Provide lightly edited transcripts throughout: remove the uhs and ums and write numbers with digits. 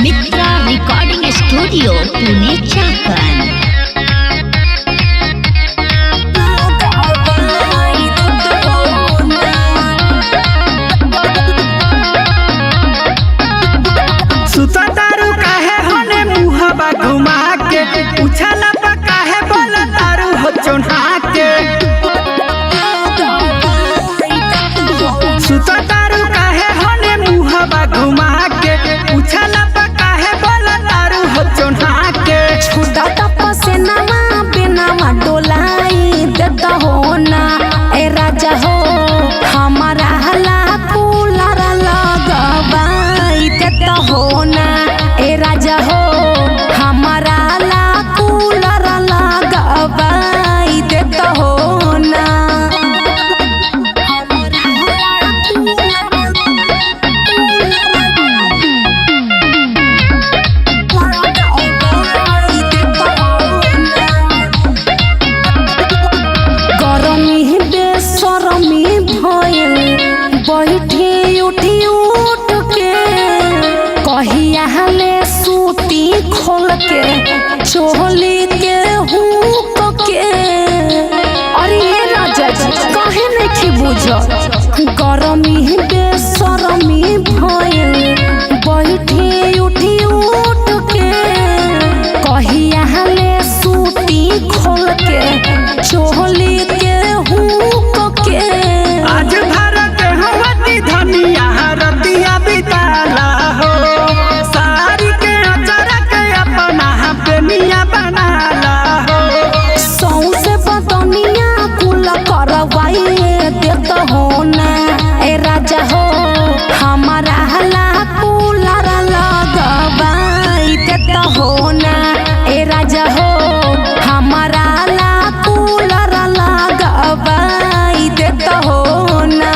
मित्रा recording studio Pune Chakan. सुता तारू काहे होने मुहबा घुमा के, उछला पा काहे बोला तारू हो चोन्हा के। सुता तारू काहे होने मुहबा घुमा के, उछला पा काहे बोला तारू हो चोन्हा के। छुटा टप्पा से नवा बिनावा डोलाई देता हो ना ए राजा हो, हमारा हला कूलर लगवाई देता हो ना ए राजा हो, हमारा हला कूलर लगवाई देता हो ना। गरमी बेसरमी भइल बैठी उठी उठ के, कहिया हले सूती खोल के चोली के हुक के। अरे ये राजा जी काहे नहीं बुझ, गरमी बेसरमी भइल बैठी उठी उठ के, कहिया हले सूती खोल के चोली के हुक के। आज भारत हवती धनिया रतिया बिताला हो, सारी के अचरा के अपना पेनिया बनाला हो। सौंसे बदनिया कुल करवाई देता हो ना ए राजा हो, हमारा हला कूलर लगवाई देता हो ना ए राजा हो, हमारा हला कूलर लगवाई देता हो ना।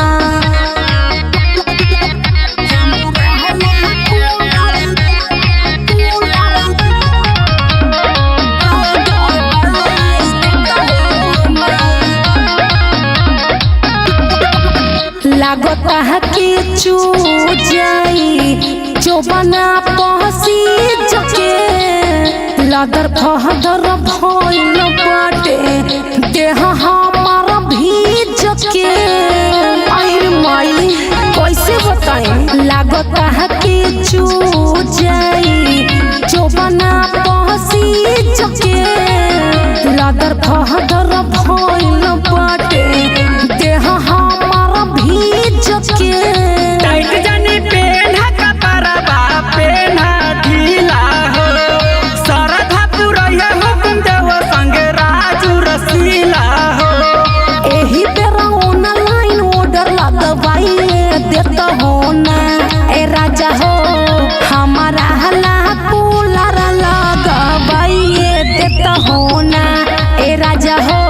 लागता है कि चू जाई जो बना पहसी जके, लदर फहदर भइल बाटे देह हमार भीज के। आहिर माई कैसे बताई, लागता है कि चू जाई जो बना पहसी जके, लदर फहदर भइल बाटे देह हमार भीज के। टाइट जानी पेन्हा कपड़वा पेन्हा ढीला हो, सरधा पुरैया हुकुम देव संगे राजू रसीला हो। एही बेरा ऑनलाइन ऑर्डर लगवाई देता हो ना ए राजा हो, हमारा हला कूलर लगवाई देता हो ना ए राजा हो।